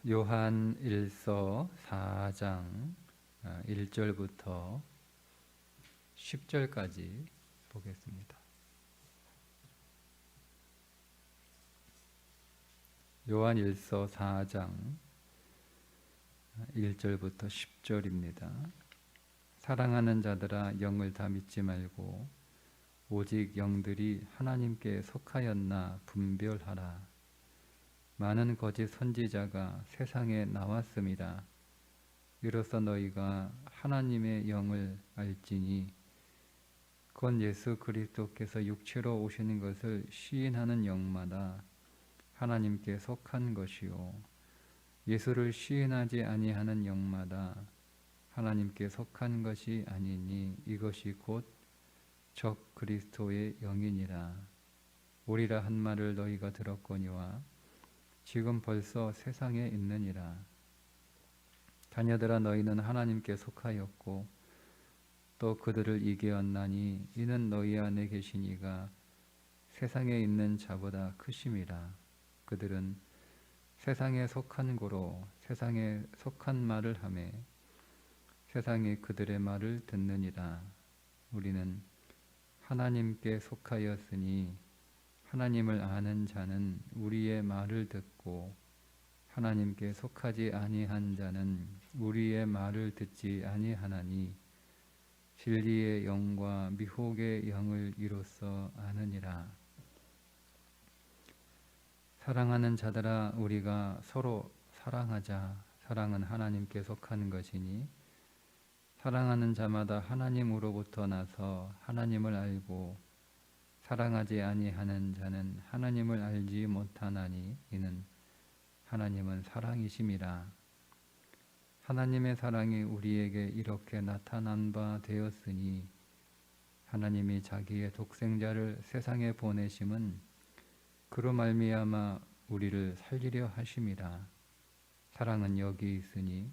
요한 1서 4장 1절부터 10절까지 보겠습니다. 요한 1서 4장 1절부터 10절입니다. 사랑하는 자들아, 영을 다 믿지 말고 오직 영들이 하나님께 속하였나 분별하라. 많은 거짓 선지자가 세상에 나왔습니다. 이로써 너희가 하나님의 영을 알지니 곧 예수 그리스도께서 육체로 오시는 것을 시인하는 영마다 하나님께 속한 것이요 예수를 시인하지 아니하는 영마다 하나님께 속한 것이 아니니 이것이 곧 적 그리스도의 영이니라. 오리라 한 말을 너희가 들었거니와 지금 벌써 세상에 있느니라. 자녀들아, 너희는 하나님께 속하였고 또 그들을 이기었나니 이는 너희 안에 계신 이가 세상에 있는 자보다 크심이라. 그들은 세상에 속한 고로 세상에 속한 말을 하매 세상이 그들의 말을 듣느니라. 우리는 하나님께 속하였으니 하나님을 아는 자는 우리의 말을 듣고 하나님께 속하지 아니한 자는 우리의 말을 듣지 아니하나니 진리의 영과 미혹의 영을 이로써 아느니라. 사랑하는 자들아, 우리가 서로 사랑하자. 사랑은 하나님께 속하는 것이니 사랑하는 자마다 하나님으로부터 나서 하나님을 알고 사랑하지 아니하는 자는 하나님을 알지 못하나니 이는 하나님은 사랑이심이라. 하나님의 사랑이 우리에게 이렇게 나타난 바 되었으니 하나님이 자기의 독생자를 세상에 보내심은 그로 말미암아 우리를 살리려 하심이라. 사랑은 여기 있으니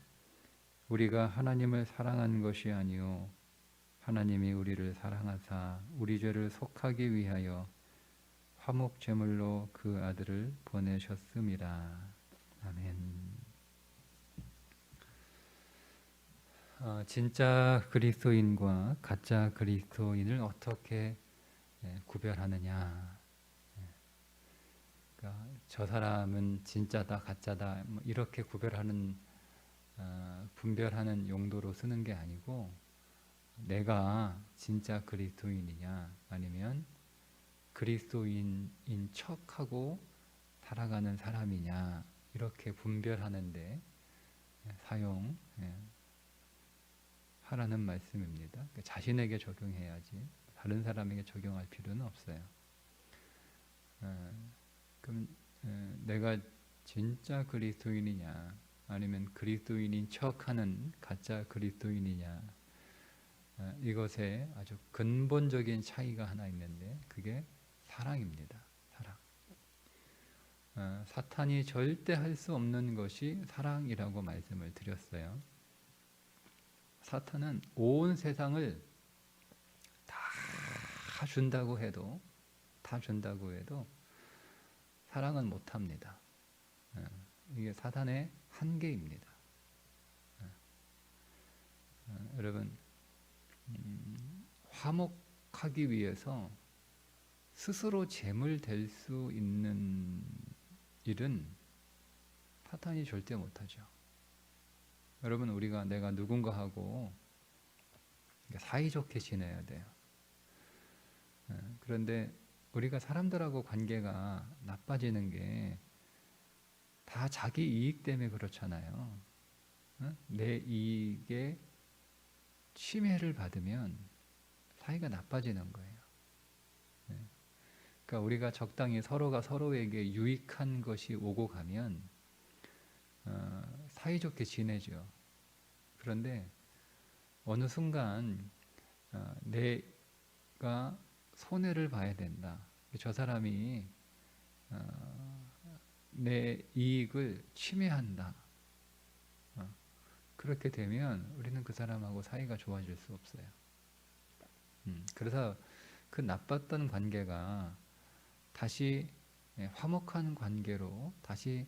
우리가 하나님을 사랑한 것이 아니요 하나님이 우리를 사랑하사 우리 죄를 속하기 위하여 화목 제물로 그 아들을 보내셨음이라. 아멘. 진짜 그리스도인과 가짜 그리스도인을 어떻게 구별하느냐? 그러니까 저 사람은 진짜다, 가짜다 이렇게 구별하는 분별하는 용도로 쓰는 게 아니고 내가 진짜 그리스도인이냐 아니면 그리스도인인 척하고 살아가는 사람이냐 이렇게 분별하는데 사용하라는 말씀입니다. 자신에게 적용해야지 다른 사람에게 적용할 필요는 없어요. 그럼 내가 진짜 그리스도인이냐 아니면 그리스도인인 척하는 가짜 그리스도인이냐 이것에 아주 근본적인 차이가 하나 있는데 그게 사랑입니다. 사랑. 사탄이 절대 할 수 없는 것이 사랑이라고 말씀을 드렸어요. 사탄은 온 세상을 다 준다고 해도 사랑은 못합니다. 이게 사탄의 한계입니다. 여러분 화목하기 위해서 스스로 재물 될 수 있는 일은 사탄이 절대 못하죠. 여러분 내가 누군가하고 사이좋게 지내야 돼요. 그런데 우리가 사람들하고 관계가 나빠지는 게 다 자기 이익 때문에 그렇잖아요. 내 이익에 침해를 받으면 사이가 나빠지는 거예요. 그러니까 우리가 적당히 서로가 서로에게 유익한 것이 오고 가면 사이좋게 지내죠. 그런데 어느 순간 내가 손해를 봐야 된다. 저 사람이 내 이익을 침해한다. 그렇게 되면 우리는 그 사람하고 사이가 좋아질 수 없어요. 그래서 그 나빴던 관계가 다시 화목한 관계로 다시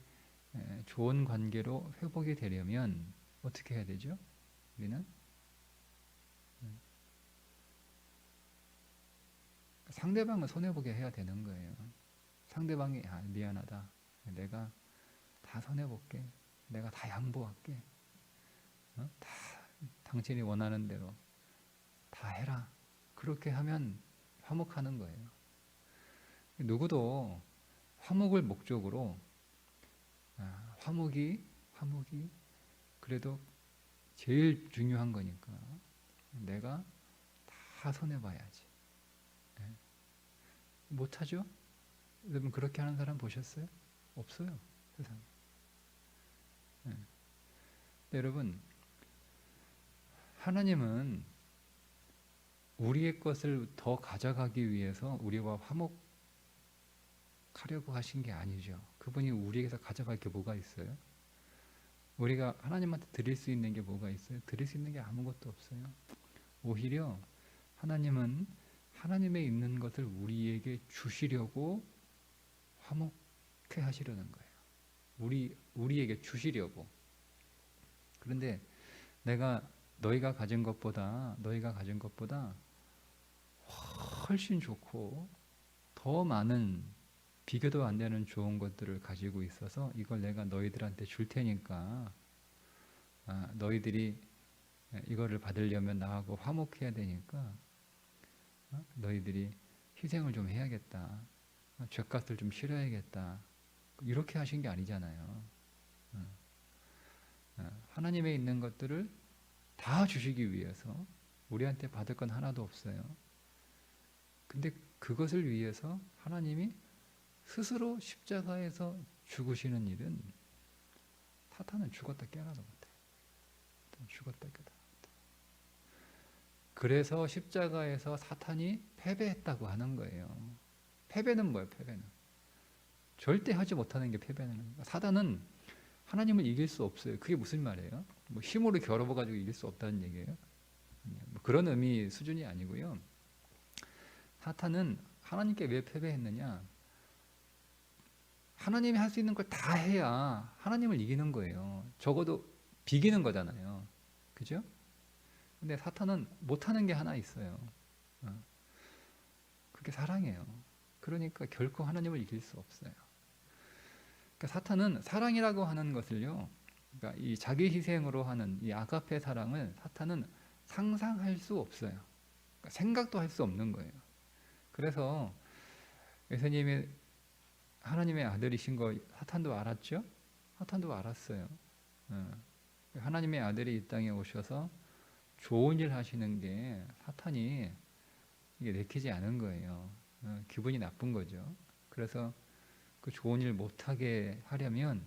좋은 관계로 회복이 되려면 어떻게 해야 되죠? 우리는 상대방을 손해보게 해야 되는 거예요. 상대방이 미안하다. 내가 다 손해볼게. 내가 다 양보할게. 다 당신이 원하는 대로 다 해라. 그렇게 하면 화목하는 거예요. 누구도 화목을 목적으로 화목이 그래도 제일 중요한 거니까 내가 다 손해봐야지. 못하죠? 여러분 그렇게 하는 사람 보셨어요? 없어요. 세상에. 여러분 하나님은 우리의 것을 더 가져가기 위해서 우리와 화목하려고 하신 게 아니죠. 그분이 우리에게서 가져갈 게 뭐가 있어요? 우리가 하나님한테 드릴 수 있는 게 뭐가 있어요? 드릴 수 있는 게 아무것도 없어요. 오히려 하나님은 하나님에 있는 것을 우리에게 주시려고 화목해 하시려는 거예요. 우리에게 주시려고. 그런데 너희가 가진 것보다 훨씬 좋고 더 많은 비교도 안 되는 좋은 것들을 가지고 있어서 이걸 내가 너희들한테 줄 테니까 너희들이 이거를 받으려면 나하고 화목해야 되니까 너희들이 희생을 좀 해야겠다. 죗값을 좀 치러야겠다. 이렇게 하신 게 아니잖아요. 하나님에 있는 것들을 다 주시기 위해서 우리한테 받을 건 하나도 없어요. 근데 그것을 위해서 하나님이 스스로 십자가에서 죽으시는 일은 사탄은 죽었다 깨어나도 못해. 죽었다 깨어나도 못해. 그래서 십자가에서 사탄이 패배했다고 하는 거예요. 패배는 뭐예요? 패배는 절대 하지 못하는 게 패배는. 사단은 하나님을 이길 수 없어요. 그게 무슨 말이에요? 뭐 힘으로 겨뤄봐가지고 이길 수 없다는 얘기예요? 뭐 그런 의미 수준이 아니고요. 사탄은 하나님께 왜 패배했느냐? 하나님이 할 수 있는 걸 다 해야 하나님을 이기는 거예요. 적어도 비기는 거잖아요. 그죠? 근데 사탄은 못하는 게 하나 있어요. 그게 사랑이에요. 그러니까 결코 하나님을 이길 수 없어요. 그러니까 사탄은 사랑이라고 하는 것을요, 그러니까 이 자기 희생으로 하는 이 아가페 사랑을 사탄은 상상할 수 없어요. 그러니까 생각도 할 수 없는 거예요. 그래서 예수님이 하나님의 아들이신 거 사탄도 알았죠? 사탄도 알았어요. 하나님의 아들이 이 땅에 오셔서 좋은 일 하시는 게 사탄이 이게 내키지 않은 거예요. 기분이 나쁜 거죠. 그래서 그 좋은 일 못하게 하려면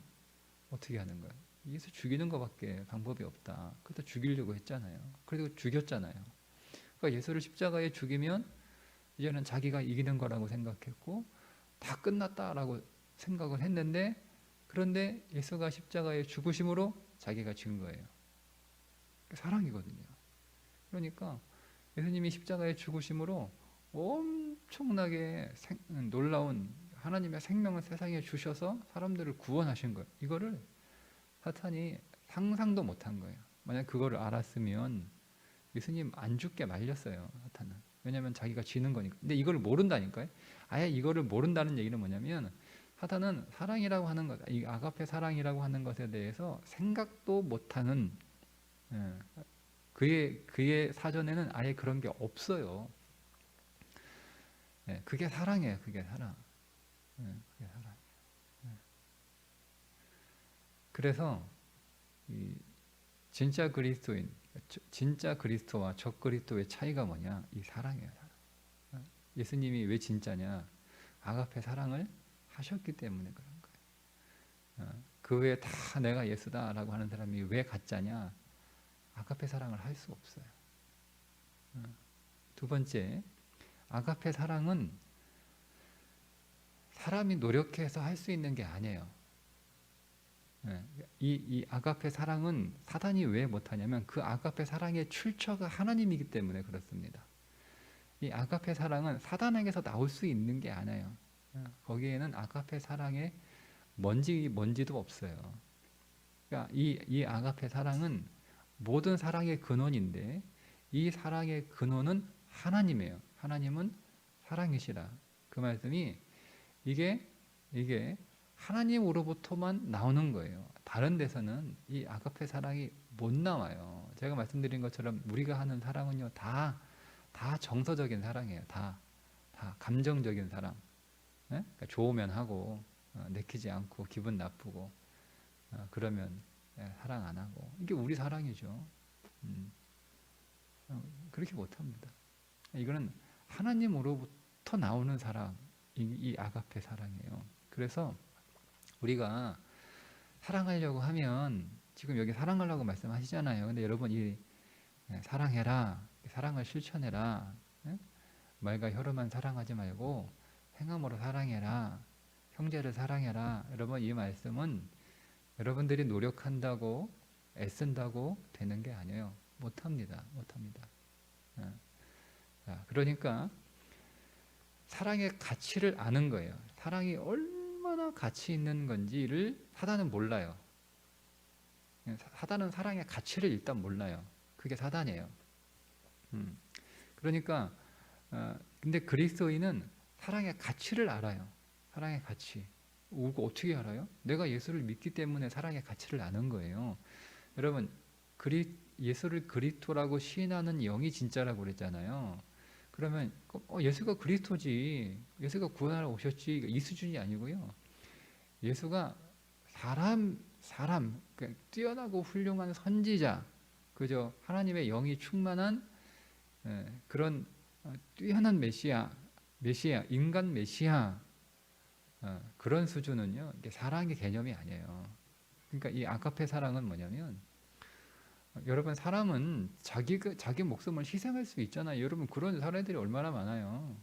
어떻게 하는 거예요? 예수 죽이는 것밖에 방법이 없다. 그래서 죽이려고 했잖아요. 그래도 죽였잖아요. 그러니까 예수를 십자가에 죽이면 이제는 자기가 이기는 거라고 생각했고 다 끝났다라고 생각을 했는데, 그런데 예수가 십자가에 죽으심으로 자기가 진 거예요. 사랑이거든요. 그러니까 예수님이 십자가에 죽으심으로 엄청나게 놀라운 하나님의 생명을 세상에 주셔서 사람들을 구원하신 거예요. 이거를 사탄이 상상도 못한 거예요. 만약 그거를 알았으면 예수님 안 죽게 말렸어요. 사탄은. 왜냐하면 자기가 지는 거니까. 근데 이걸 모른다니까요. 아예 이거를 모른다는 얘기는 뭐냐면 사탄은 사랑이라고 하는 것, 이 아가페 사랑이라고 하는 것에 대해서 생각도 못하는, 그의 사전에는 아예 그런 게 없어요. 그게 사랑이에요. 그게 사랑. 그게 사랑. 그래서 이 진짜 그리스도인, 진짜 그리스도와 적그리스도의 차이가 뭐냐? 이 사랑이에요. 사랑. 예수님이 왜 진짜냐? 아가페 사랑을 하셨기 때문에 그런 거예요. 그 외에 다 내가 예수다라고 하는 사람이 왜 가짜냐? 아가페 사랑을 할 수 없어요. 두 번째, 아가페 사랑은 사람이 노력해서 할 수 있는 게 아니에요. 이 아가페 사랑은 사탄이 왜 못하냐면 그 아가페 사랑의 출처가 하나님이기 때문에 그렇습니다. 이 아가페 사랑은 사단에게서 나올 수 있는 게 아니에요. 거기에는 아가페 사랑의 먼지도 없어요. 그러니까 이 아가페 사랑은 모든 사랑의 근원인데 이 사랑의 근원은 하나님이에요. 하나님은 사랑이시라. 그 말씀이 이게 하나님으로부터만 나오는 거예요. 다른 데서는 이 아가페 사랑이 못 나와요. 제가 말씀드린 것처럼 우리가 하는 사랑은요, 다 정서적인 사랑이에요. 다 감정적인 사랑. 예? 그러니까 좋으면 하고 내키지 않고 기분 나쁘고 그러면 사랑 안 하고 이게 우리 사랑이죠. 음, 그렇게 못 합니다. 이거는 하나님으로부터 나오는 사랑, 이 아가페 사랑이에요. 그래서 우리가 사랑하려고 하면 지금 여기 사랑하려고 말씀하시잖아요. 근데 여러분 이 사랑해라, 사랑을 실천해라. 예? 말과 혀로만 사랑하지 말고 행함으로 사랑해라. 형제를 사랑해라. 여러분 이 말씀은 여러분들이 노력한다고 애쓴다고 되는 게 아니에요. 못합니다. 예. 자, 그러니까 사랑의 가치를 아는 거예요. 사랑이 얼마나 가치 있는 건지를 사단은 몰라요. 사단은 사랑의 가치를 일단 몰라요. 그게 사단이에요. 그러니까 근데 그리스도인은 사랑의 가치를 알아요. 사랑의 가치. 어떻게 알아요? 내가 예수를 믿기 때문에 사랑의 가치를 아는 거예요. 여러분 예수를 그리스도라고 시인하는 영이 진짜라고 그랬잖아요. 그러면 예수가 그리스도지, 예수가 구원하러 오셨지, 이 수준이 아니고요. 예수가 사람 그러니까 뛰어나고 훌륭한 선지자, 그죠? 하나님의 영이 충만한 그런 뛰어난 메시아, 인간 메시아, 그런 수준은요, 이게 사랑의 개념이 아니에요. 그러니까 이 아가페 사랑은 뭐냐면, 여러분 사람은 자기 목숨을 희생할 수 있잖아요. 여러분 그런 사례들이 얼마나 많아요.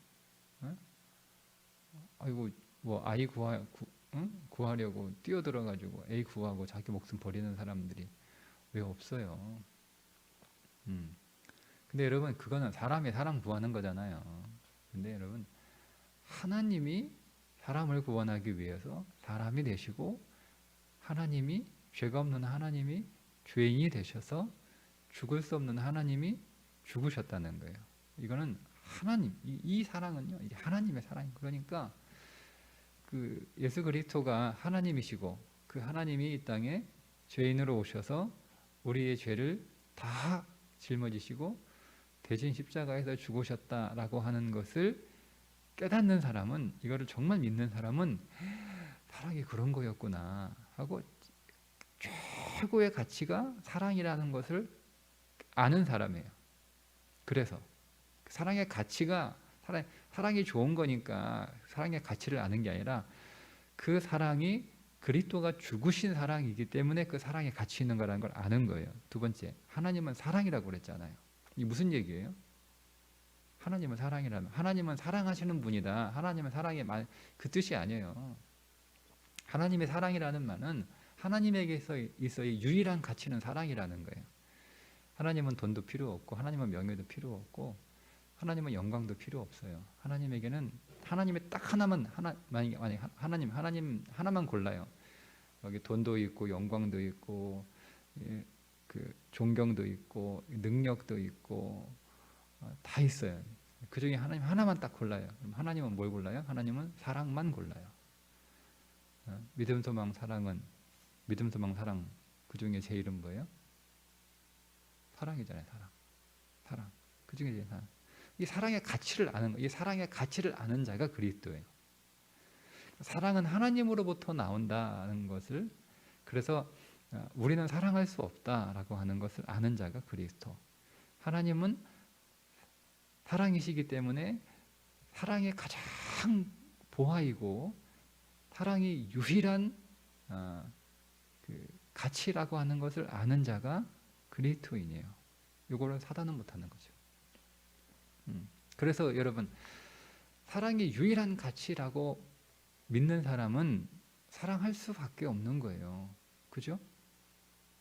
아이고 뭐 아이 구하려고 뛰어들어가지고 애 구하고 자기 목숨 버리는 사람들이 왜 없어요? 근데 여러분 그거는 사람이 사람 구하는 거잖아요. 근데 여러분 하나님이 사람을 구원하기 위해서 사람이 되시고 하나님이 죄가 없는 하나님이 죄인이 되셔서 죽을 수 없는 하나님이 죽으셨다는 거예요. 이거는 하나님, 이 사랑은요, 이게 하나님의 사랑. 그러니까 그 예수 그리스도가 하나님이시고 그 하나님이 이 땅에 죄인으로 오셔서 우리의 죄를 다 짊어지시고 대신 십자가에서 죽으셨다라고 하는 것을 깨닫는 사람은, 이거를 정말 믿는 사람은 사랑이 그런 거였구나 하고 최고의 가치가 사랑이라는 것을 아는 사람이에요. 그래서 사랑의 가치가 사랑이 좋은 거니까 사랑의 가치를 아는 게 아니라 그 사랑이 그리스도가 죽으신 사랑이기 때문에 그 사랑의 가치 있는 거라는 걸 아는 거예요. 두 번째, 하나님은 사랑이라고 그랬잖아요. 이게 무슨 얘기예요? 하나님은 사랑이라면 하나님은 사랑하시는 분이다. 하나님은 사랑의 그 뜻이 아니에요. 하나님의 사랑이라는 말은 하나님에게서 있어의 유일한 가치는 사랑이라는 거예요. 하나님은 돈도 필요 없고 하나님은 명예도 필요 없고 하나님은 영광도 필요 없어요. 하나님에게는 하나님의 딱 하나만 만약에 하나님 하나만 골라요. 여기 돈도 있고 영광도 있고 그 존경도 있고 능력도 있고 다 있어요. 그 중에 하나님 하나만 딱 골라요. 그럼 하나님은 뭘 골라요? 하나님은 사랑만 골라요. 믿음, 소망, 사랑은 믿음, 소망, 사랑 그 중에 제일은 뭐예요? 사랑이잖아요. 사랑. 그 중에 제일 사랑. 이 사랑의 가치를 아는 거, 이 사랑의 가치를 아는 자가 그리스도예요. 사랑은 하나님으로부터 나온다는 것을, 그래서 우리는 사랑할 수 없다라고 하는 것을 아는 자가 그리스도. 하나님은 사랑이시기 때문에 사랑의 가장 보화이고 사랑이 유일한 그 가치라고 하는 것을 아는 자가 그리스도인이에요. 이거를 사단은 못하는 거죠. 그래서 여러분 사랑이 유일한 가치라고 믿는 사람은 사랑할 수밖에 없는 거예요. 그죠?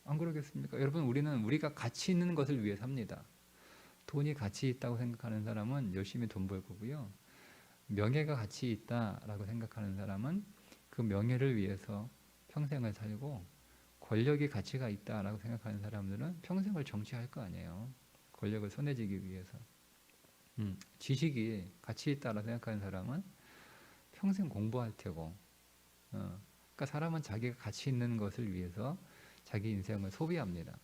안 그러겠습니까? 여러분 우리가 가치 있는 것을 위해 삽니다. 돈이 가치 있다고 생각하는 사람은 열심히 돈 벌 거고요. 명예가 가치 있다라고 생각하는 사람은 그 명예를 위해서 평생을 살고 권력이 가치가 있다라고 생각하는 사람들은 평생을 정치할 거 아니에요. 권력을 손에 쥐기 위해서. 지식이 가치 있다라고 생각하는 사람은 평생 공부할 테고, 그러니까 사람은 자기가 가치 있는 것을 위해서 자기 인생을 소비합니다.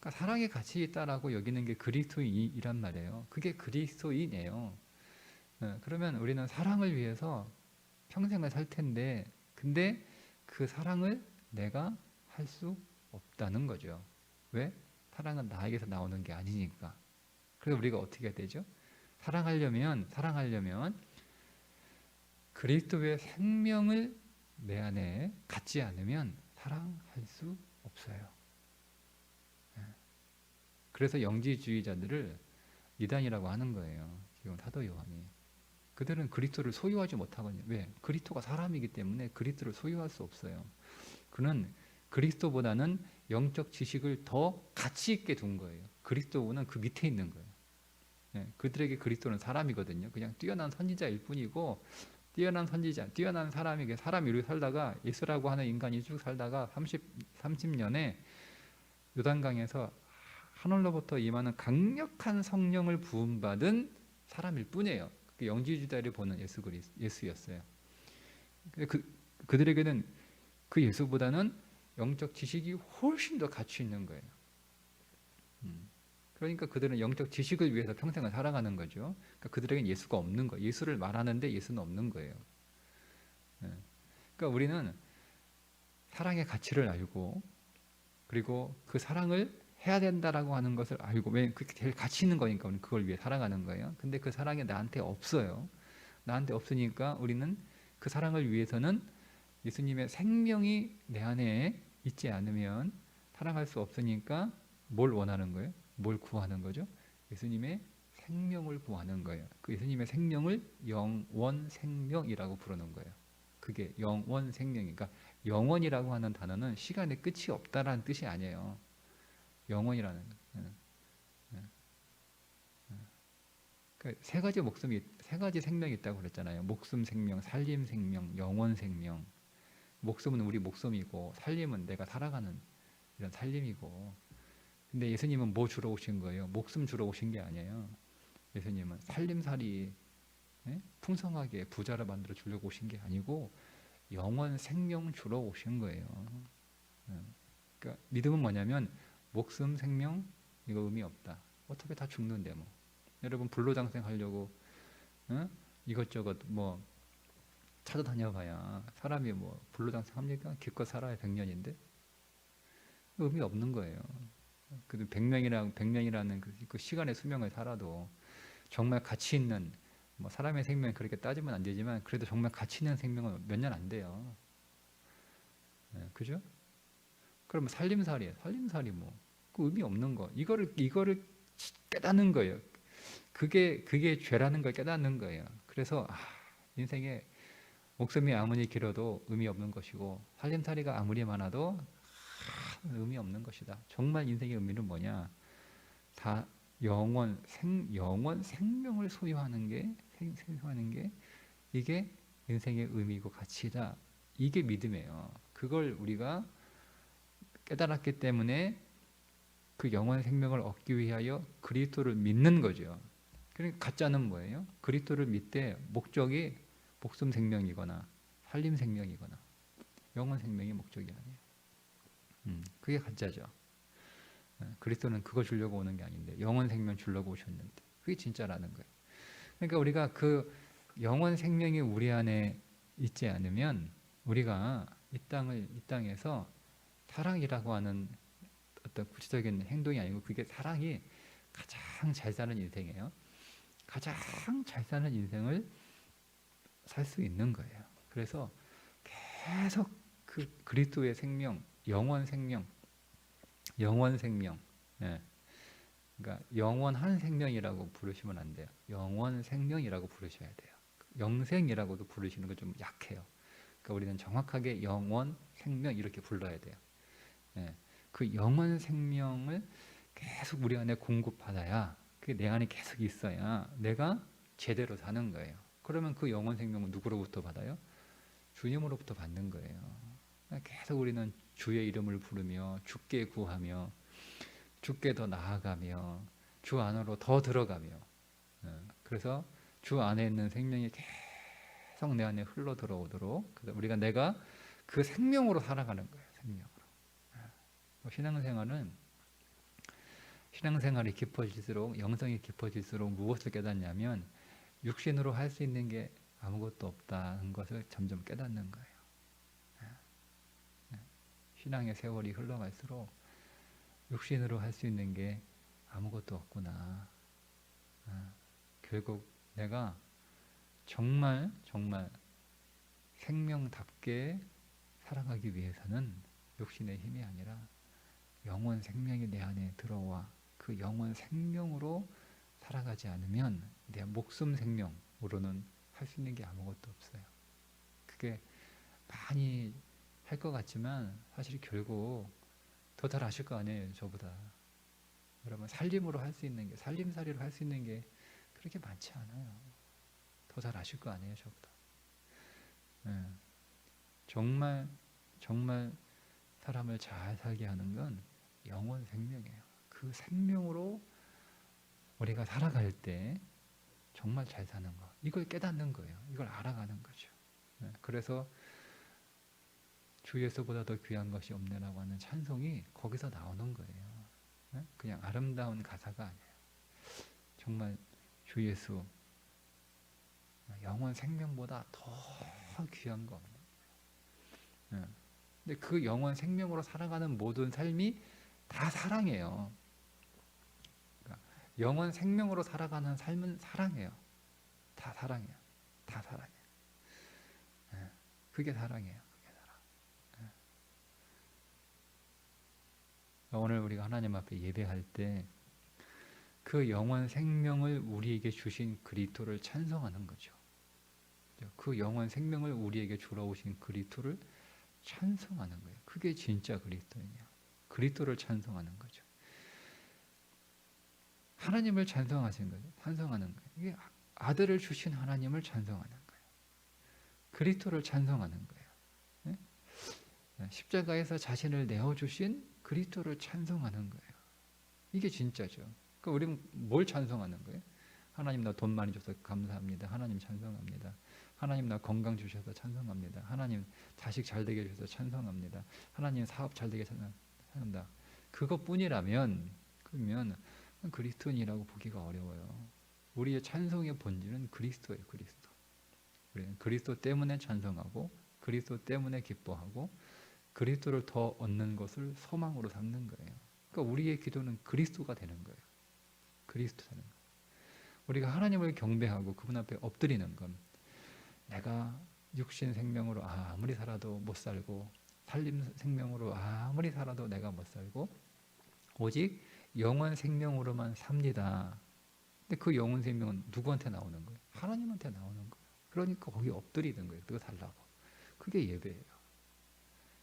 그러니까 사랑의 가치 있다라고 여기는 게 그리스도인이란 말이에요. 그게 그리스도인이에요. 그러면 우리는 사랑을 위해서 평생을 살 텐데, 근데 그 사랑을 내가 할 수 없다는 거죠. 왜? 사랑은 나에게서 나오는 게 아니니까. 그래서 우리가 어떻게 해야 되죠? 사랑하려면 그리스도의 생명을 내 안에 갖지 않으면 사랑할 수 없어요. 그래서 영지주의자들을 이단이라고 하는 거예요. 지금 사도 요한이. 그들은 그리스도를 소유하지 못하거든요. 왜? 그리스도가 사람이기 때문에 그리스도를 소유할 수 없어요. 그는 그리스도보다는 영적 지식을 더 가치 있게 둔 거예요. 그리스도는 그 밑에 있는 거예요. 그들에게 그리스도는 사람이거든요. 그냥 뛰어난 선지자일 뿐이고, 뛰어난 선지자, 뛰어난 사람에게 사람 이루고 살다가 예수라고 하는 인간이 쭉 살다가 30년에 요단강에서 하늘로부터 임하는 강력한 성령을 부음받은 사람일 뿐이에요. 영지주의자를 보는 예수였어요. 그들에게는 그 예수보다는 영적 지식이 훨씬 더 가치 있는 거예요. 그러니까 그들은 영적 지식을 위해서 평생을 살아가는 거죠. 그러니까 그들에게는 예수가 없는 거예요. 예수를 말하는데 예수는 없는 거예요. 그러니까 우리는 사랑의 가치를 알고, 그리고 그 사랑을 해야 된다라고 하는 것을 알고, 왜 그게 제일 가치 있는 거니까 우리는 그걸 위해 살아가는 거예요. 근데 그 사랑이 나한테 없어요. 나한테 없으니까 우리는 그 사랑을 위해서는 예수님의 생명이 내 안에 있지 않으면 사랑할 수 없으니까 뭘 원하는 거예요? 뭘 구하는 거죠? 예수님의 생명을 구하는 거예요. 그 예수님의 생명을 영원 생명이라고 부르는 거예요. 그게 영원 생명이니까, 영원이라고 하는 단어는 시간의 끝이 없다라는 뜻이 아니에요. 영원이라는 그러니까 세 가지 생명이 있다고 그랬잖아요. 목숨 생명, 살림 생명, 영원 생명. 목숨은 우리 목숨이고, 살림은 내가 살아가는 이런 살림이고. 근데 예수님은 뭐 주러 오신 거예요? 목숨 주러 오신 게 아니에요. 예수님은 살림살이 풍성하게 부자를 만들어 주려고 오신 게 아니고 영원 생명 주러 오신 거예요. 그러니까 믿음은 뭐냐면 목숨 생명 이거 의미 없다. 어차피 다 죽는데 뭐. 여러분 불로장생 하려고 이것저것 뭐 찾아다녀봐야 사람이 뭐 불로장생 합니까? 기껏 살아야 100년인데 의미 없는 거예요. 그 100년이라는 그 시간의 수명을 살아도 정말 가치 있는, 뭐 사람의 생명이 그렇게 따지면 안 되지만 그래도 정말 가치 있는 생명은 몇 년 안 돼요. 그죠? 그러면 살림살이 뭐 그 의미 없는 거. 이거를 깨닫는 거예요. 그게 죄라는 걸 깨닫는 거예요. 그래서 인생에 목숨이 아무리 길어도 의미 없는 것이고, 살림살이가 아무리 많아도 의미 없는 것이다. 정말 인생의 의미는 뭐냐? 다 영원 생명을 소유하는 게 이게 인생의 의미고 가치다. 이게 믿음이에요. 그걸 우리가 깨달았기 때문에 그 영원 생명을 얻기 위하여 그리스도를 믿는 거죠. 그러니까 가짜는 뭐예요? 그리스도를 믿되 목적이 목숨 생명이거나 살림 생명이거나 영원 생명이 목적이 아니에요. 그게 가짜죠. 그리스도는 그거 주려고 오는 게 아닌데 영원 생명 주려고 오셨는데 그게 진짜라는 거예요. 그러니까 우리가 그 영원 생명이 우리 안에 있지 않으면 우리가 이 땅에서 사랑이라고 하는 어떤 구체적인 행동이 아니고, 그게 사랑이 가장 잘 사는 인생이에요. 가장 잘 사는 인생을 살 수 있는 거예요. 그래서 계속 그 그리스도의 생명, 영원 생명, 그러니까 영원한 생명이라고 부르시면 안 돼요. 영원 생명이라고 부르셔야 돼요. 영생이라고도 부르시는 건 좀 약해요. 그러니까 우리는 정확하게 영원 생명 이렇게 불러야 돼요. 그 영원 생명을 계속 우리 안에 공급받아야, 그게 내 안에 계속 있어야 내가 제대로 사는 거예요. 그러면 그 영원 생명은 누구로부터 받아요? 주님으로부터 받는 거예요. 계속 우리는 주의 이름을 부르며 주께 구하며 주께 더 나아가며 주 안으로 더 들어가며, 그래서 주 안에 있는 생명이 계속 내 안에 흘러 들어오도록, 그래서 내가 그 생명으로 살아가는 거예요. 생명으로. 신앙생활이 깊어질수록, 영성이 깊어질수록 무엇을 깨닫냐면 육신으로 할 수 있는 게 아무것도 없다는 것을 점점 깨닫는 거예요. 신앙의 세월이 흘러갈수록 육신으로 할 수 있는 게 아무것도 없구나. 결국 내가 정말 생명답게 살아가기 위해서는 육신의 힘이 아니라 영원 생명이 내 안에 들어와 그 영원 생명으로 살아가지 않으면 내 목숨 생명으로는 할 수 있는 게 아무것도 없어요. 그게 많이 할 것 같지만 사실 결국 더 잘 아실 거 아니에요, 저보다. 여러분, 살림으로 할 수 있는 게, 살림살이로 할 수 있는 게 그렇게 많지 않아요. 더 잘 아실 거 아니에요, 저보다. 정말 사람을 잘 살게 하는 건 영원 생명이에요. 그 생명으로 우리가 살아갈 때 정말 잘 사는 거, 이걸 깨닫는 거예요. 이걸 알아가는 거죠. 그래서 주 예수보다 더 귀한 것이 없네라고 하는 찬송이 거기서 나오는 거예요. 그냥 아름다운 가사가 아니에요. 정말 주 예수, 영원 생명보다 더 귀한 거 없는 거예요. 근데 그 영원 생명으로 살아가는 모든 삶이 다 사랑이에요. 그러니까 영원 생명으로 살아가는 삶은 사랑이에요. 다 사랑이에요. 다 사랑이에요. 그게 사랑이에요. 그게 사랑. 오늘 우리가 하나님 앞에 예배할 때 그 영원 생명을 우리에게 주신 그리스도를 찬송하는 거죠. 그 영원 생명을 우리에게 주러 오신 그리스도를 찬송하는 거예요. 그게 진짜 그리스도예요. 그리스도를 찬송하는 거죠. 하나님을 찬송하신 거죠. 찬송하는 거예요. 이게 아들을 주신 하나님을 찬송하는 거예요. 그리스도를 찬송하는 거예요. 십자가에서 자신을 내어주신 그리스도를 찬송하는 거예요. 이게 진짜죠. 그러니까 우리는 뭘 찬송하는 거예요? 하나님, 나 돈 많이 줘서 감사합니다. 하나님 찬송합니다. 하나님, 나 건강 주셔서 찬송합니다. 하나님, 자식 잘 되게 해주셔서 찬송합니다. 하나님, 사업 잘 되게 찬송합니다. 그것뿐이라면, 그러면 그리스도인이라고 보기가 어려워요. 우리의 찬송의 본질은 그리스도예요. 그리스도. 우리는 그리스도 때문에 찬송하고, 그리스도 때문에 기뻐하고, 그리스도를 더 얻는 것을 소망으로 삼는 거예요. 그러니까 우리의 기도는 그리스도가 되는 거예요. 그리스도 되는 거예요. 우리가 하나님을 경배하고 그분 앞에 엎드리는 건, 내가 육신 생명으로 아무리 살아도 못 살고, 살림 생명으로 아무리 살아도 내가 못 살고, 오직 영원 생명으로만 삽니다. 근데 그 영원 생명은 누구한테 나오는 거예요? 하나님한테 나오는 거예요. 그러니까 거기 엎드리는 거예요. 그거 달라고. 그게 예배예요.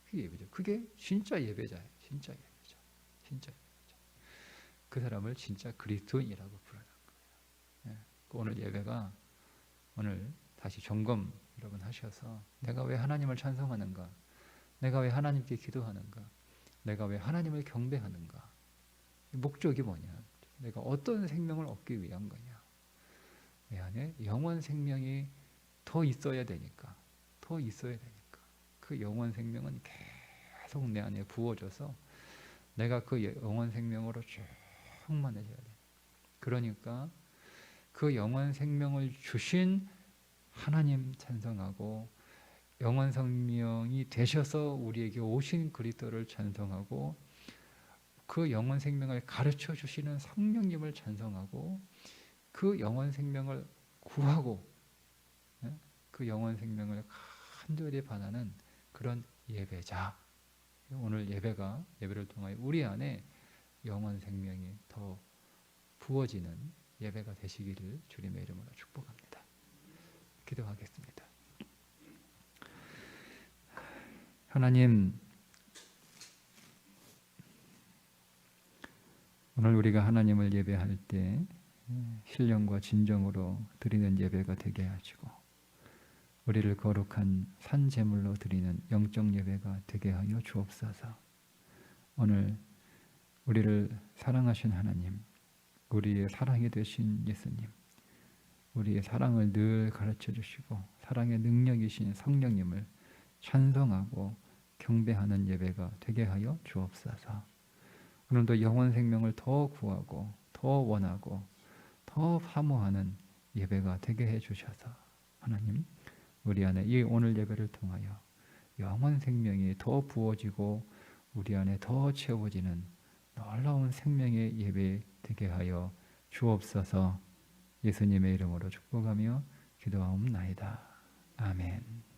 그게 예배죠. 그게 진짜 예배자예요. 진짜 예배자. 진짜 예배자. 그 사람을 진짜 그리스도인이라고 부르는 거예요. 오늘 예배가, 오늘 다시 점검 여러분 하셔서, 내가 왜 하나님을 찬송하는가? 내가 왜 하나님께 기도하는가? 내가 왜 하나님을 경배하는가? 목적이 뭐냐? 내가 어떤 생명을 얻기 위한 거냐? 내 안에 영원 생명이 더 있어야 되니까. 더 있어야 되니까. 그 영원 생명은 계속 내 안에 부어져서 내가 그 영원 생명으로 충만해져야 돼. 그러니까 그 영원 생명을 주신 하나님 찬송하고, 영원 생명이 되셔서 우리에게 오신 그리스도를 찬송하고, 그 영원 생명을 가르쳐 주시는 성령님을 찬송하고, 그 영원 생명을 구하고, 그 영원 생명을 간절히 바라는 그런 예배자. 오늘 예배를 통하여 우리 안에 영원 생명이 더 부어지는 예배가 되시기를 주님의 이름으로 축복합니다. 기도하겠습니다. 하나님, 오늘 우리가 하나님을 예배할 때 신령과 진정으로 드리는 예배가 되게 하시고, 우리를 거룩한 산 제물로 드리는 영적 예배가 되게 하여 주옵소서. 오늘 우리를 사랑하신 하나님, 우리의 사랑이 되신 예수님, 우리의 사랑을 늘 가르쳐 주시고 사랑의 능력이신 성령님을 찬송하고 경배하는 예배가 되게 하여 주옵소서. 오늘도 영원 생명을 더 구하고 더 원하고 더 사모하는 예배가 되게 해 주셔서 하나님, 우리 안에 이 오늘 예배를 통하여 영원 생명이 더 부어지고 우리 안에 더 채워지는 놀라운 생명의 예배 되게 하여 주옵소서. 예수님의 이름으로 축복하며 기도하옵나이다. 아멘.